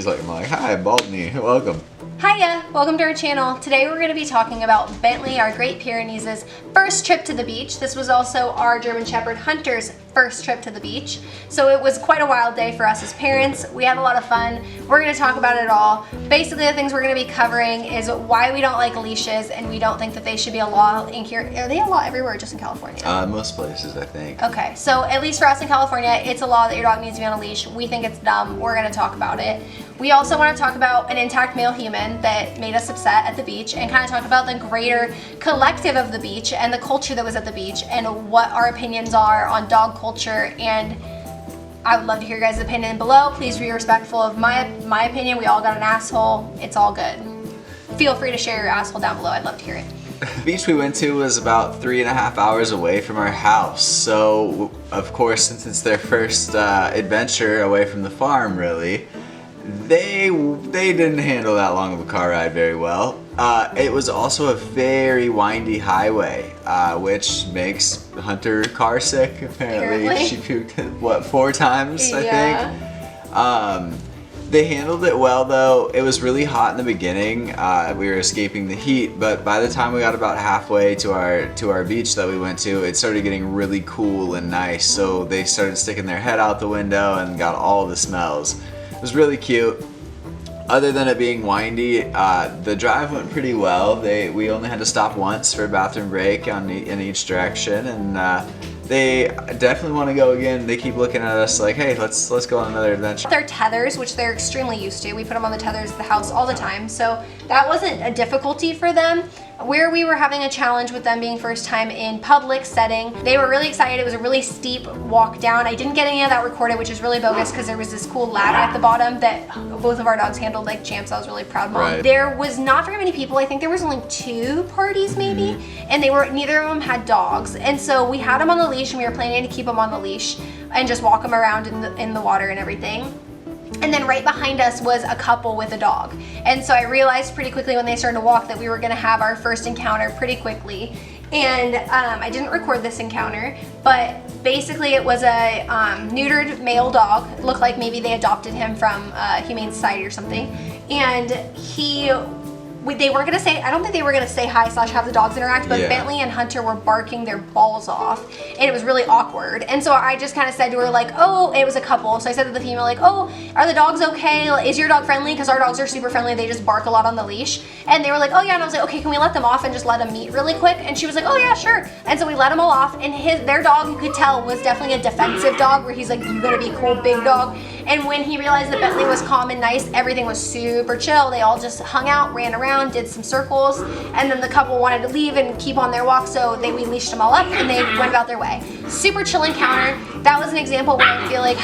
I'm like, hi, Baldney, welcome. Hiya, welcome to our channel. Today we're going to be talking about Bentley, our Great Pyrenees' first trip to the beach. This was also our German Shepherd Hunter's first trip to the beach. So it was quite a wild day for us as parents. We had a lot of fun. We're going to talk about it all. Basically the things we're going to be covering is why we don't like leashes and we don't think that they should be a law in here. Are they a law everywhere or just in California? Most places, I think. Okay, so at least for us in California, it's a law that your dog needs to be on a leash. We think it's dumb. We're going to talk about it. We also want to talk about an intact male human that made us upset at the beach and kind of talk about the greater collective of the beach and the culture that was at the beach and what our opinions are on dog culture. And I would love to hear your guys' opinion below. Please be respectful of my opinion. We all got an asshole. It's all good. Feel free to share your asshole down below. I'd love to hear it. The beach we went to was about 3.5 hours away from our house. So, of course, since it's their first adventure away from the farm, really, they didn't handle that long of a car ride very well. It was also a very windy highway, which makes Hunter car sick, apparently. She puked, what, 4 times, I think? They handled it well, though. It was really hot in the beginning. We were escaping the heat, but by the time we got about halfway to our beach that we went to, it started getting really cool and nice. So they started sticking their head out the window and got all the smells. It was really cute. Other than it being windy, the drive went pretty well. We only had to stop once for a bathroom break in each direction, and they definitely want to go again. They keep looking at us like, hey, let's go on another adventure. Their tethers, which they're extremely used to. We put them on the tethers at the house all the time, so that wasn't a difficulty for them. Where we were having a challenge with them being first time in public setting, they were really excited. It was a really steep walk down. I didn't get any of that recorded, which is really bogus because there was this cool ladder at the bottom that both of our dogs handled like champs. I was really proud, Mom. Right. There was not very many people. I think there was only 2 parties maybe, and neither of them had dogs. And so we had them on the leash and we were planning to keep them on the leash and just walk them around in the water and everything. And then right behind us was a couple with a dog. And so I realized pretty quickly when they started to walk that we were gonna have our first encounter pretty quickly. And I didn't record this encounter, but basically it was a neutered male dog. It looked like maybe they adopted him from Humane Society or something. And they weren't gonna say, I don't think they were gonna say hi / have the dogs interact, but Bentley and Hunter were barking their balls off and it was really awkward. And so I just kind of said to her like, oh, it was a couple. So I said to the female like, oh, are the dogs okay? Is your dog friendly? Because our dogs are super friendly. They just bark a lot on the leash. And they were like, oh yeah. And I was like, okay, can we let them off and just let them meet really quick? And she was like, oh yeah, sure. And so we let them all off, and their dog, you could tell, was definitely a defensive dog where he's like, you gotta be cool, big dog. And when he realized that Bentley was calm and nice, everything was super chill. They all just hung out, ran around, did some circles, and then the couple wanted to leave and keep on their walk, so we leashed them all up and they went about their way. Super chill encounter. That was an example where I feel like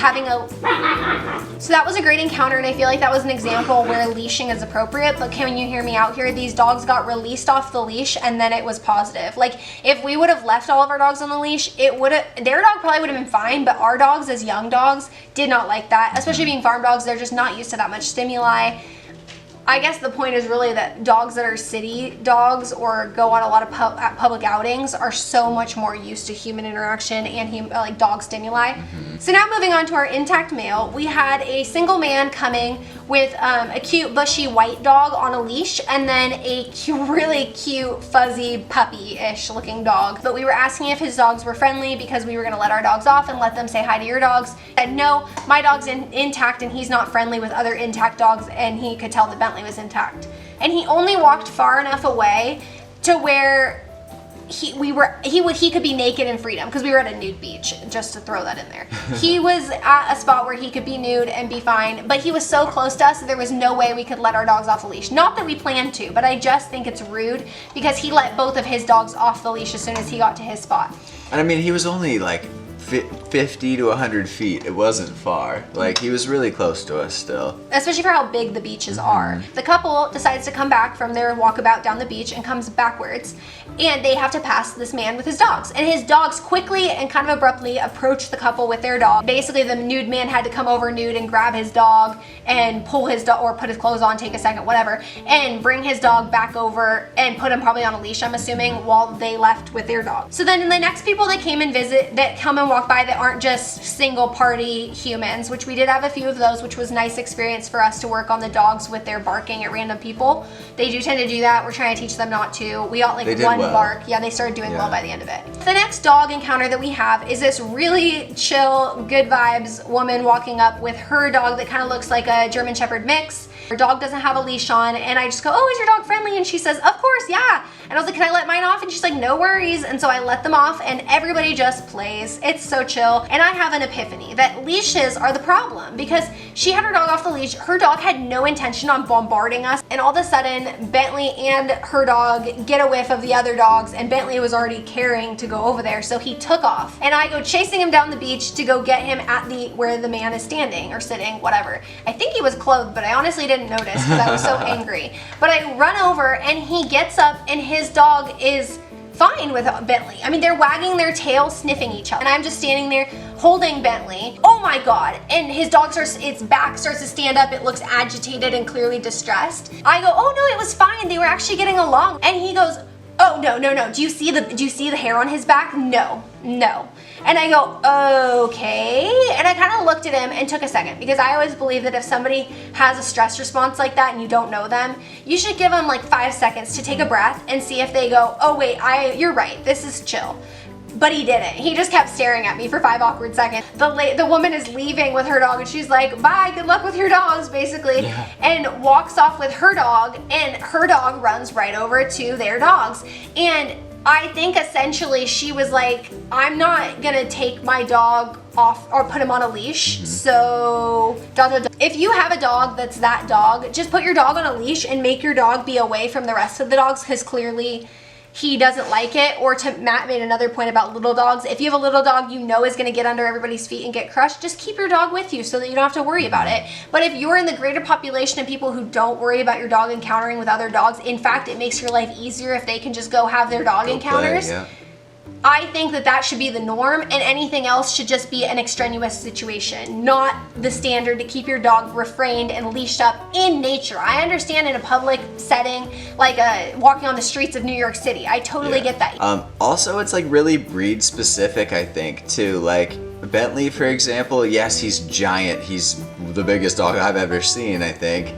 so that was a great encounter, and I feel like that was an example where leashing is appropriate. But can you hear me out here? These dogs got released off the leash and then it was positive. Like if we would have left all of our dogs on the leash, their dog probably would have been fine, but our dogs as young dogs did not like that, especially being farm dogs. They're just not used to that much stimuli. I guess the point is really that dogs that are city dogs or go on a lot of public outings are so much more used to human interaction and like dog stimuli. So now moving on to our intact male, we had a single man coming with a cute bushy white dog on a leash and then a really cute fuzzy puppy-ish looking dog. But we were asking if his dogs were friendly because we were gonna let our dogs off and let them say hi to your dogs. And no, my dog's intact and he's not friendly with other intact dogs, and he could tell that Bentley was intact. And he only walked far enough away to where he could be naked in freedom, because we were at a nude beach, just to throw that in there. He was at a spot where he could be nude and be fine, but he was so close to us that there was no way we could let our dogs off the leash. Not that we planned to, but I just think it's rude because he let both of his dogs off the leash as soon as he got to his spot. And I mean, he was only like 50 to 100 feet. It wasn't far. Like, he was really close to us still. Especially for how big the beaches are. The couple decides to come back from their walkabout down the beach and comes backwards. And they have to pass this man with his dogs. And his dogs quickly and kind of abruptly approach the couple with their dog. Basically, the nude man had to come over nude and grab his dog and pull his dog, or put his clothes on, take a second, whatever, and bring his dog back over and put him probably on a leash, I'm assuming, while they left with their dog. So then the next people that come and walk by that aren't just single party humans, which we did have a few of those, which was a nice experience for us to work on the dogs with their barking at random people. They do tend to do that. We're trying to teach them not to. We got like one bark. Yeah, they started doing well by the end of it. The next dog encounter that we have is this really chill, good vibes woman walking up with her dog that kind of looks like a German Shepherd mix. Her dog doesn't have a leash on, and I just go, oh, is your dog friendly? And she says, of course, yeah. And I was like, can I let mine off? And she's like, no worries. And so I let them off, and everybody just plays. It's so chill. And I have an epiphany that leashes are the problem, because she had her dog off the leash. Her dog had no intention on bombarding us. And all of a sudden, Bentley and her dog get a whiff of the other dogs, and Bentley was already carrying to go over there. So he took off, and I go chasing him down the beach to go get him at where the man is standing or sitting, whatever. I think he was clothed, but I honestly didn't notice because I was so angry. But I run over, and he gets up, and his dog is fine with Bentley. I mean, they're wagging their tail, sniffing each other. And I'm just standing there holding Bentley. Oh my God. And his dog its back starts to stand up. It looks agitated and clearly distressed. I go, oh no, it was fine. They were actually getting along. And he goes, oh no. Do you see the hair on his back? No. And I go, okay. And I kind of looked at him and took a second, because I always believe that if somebody has a stress response like that and you don't know them, you should give them like 5 seconds to take a breath and see if they go, oh wait, you're right, this is chill. But he didn't. He just kept staring at me for 5 awkward seconds. The woman is leaving with her dog, and she's like, bye, good luck with your dogs, basically, and walks off with her dog, and her dog runs right over to their dogs. And I think essentially she was like, I'm not gonna take my dog off or put him on a leash, so if you have a dog that's that dog, just put your dog on a leash and make your dog be away from the rest of the dogs, because clearly he doesn't like it. Or Matt made another point about little dogs. If you have a little dog you know is going to get under everybody's feet and get crushed, just keep your dog with you so that you don't have to worry about it. But if you're in the greater population of people who don't worry about your dog encountering with other dogs, in fact, it makes your life easier if they can just go have their dog encounters. I think that should be the norm, and anything else should just be an extraneous situation, not the standard to keep your dog refrained and leashed up in nature. I understand in a public setting, like walking on the streets of New York City. I totally get that. Also, it's like really breed specific, I think, too. Like Bentley, for example, yes, he's giant. He's the biggest dog I've ever seen, I think.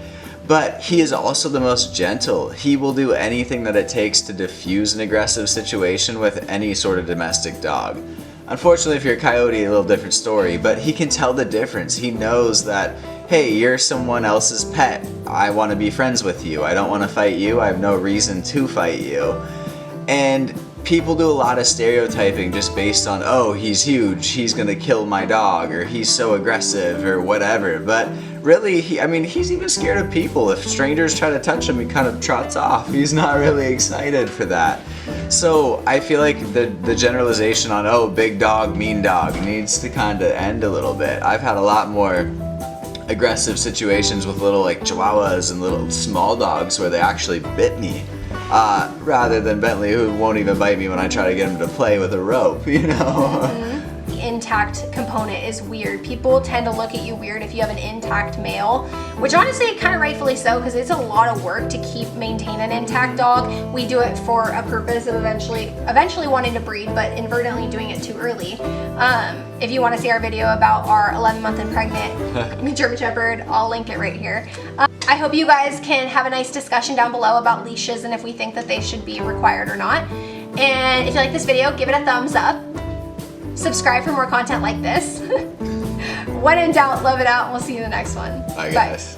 But he is also the most gentle. He will do anything that it takes to diffuse an aggressive situation with any sort of domestic dog. Unfortunately, if you're a coyote, a little different story, but he can tell the difference. He knows that, hey, you're someone else's pet. I want to be friends with you. I don't want to fight you. I have no reason to fight you. And people do a lot of stereotyping just based on, oh, he's huge, he's gonna kill my dog, or he's so aggressive, or whatever. But really, he's even scared of people. If strangers try to touch him, he kind of trots off. He's not really excited for that. So I feel like the generalization on, oh, big dog, mean dog, needs to kind of end a little bit. I've had a lot more aggressive situations with little like chihuahuas and little small dogs where they actually bit me. Rather than Bentley, who won't even bite me when I try to get him to play with a rope, you know? The intact component is weird. People tend to look at you weird if you have an intact male, which honestly, kind of rightfully so, because it's a lot of work to maintain an intact dog. We do it for a purpose of eventually wanting to breed, but inadvertently doing it too early. If you want to see our video about our 11-month and pregnant German Shepherd, I'll link it right here. I hope you guys can have a nice discussion down below about leashes and if we think that they should be required or not. And if you like this video, give it a thumbs up. Subscribe for more content like this. When in doubt, love it out, and we'll see you in the next one. Bye guys.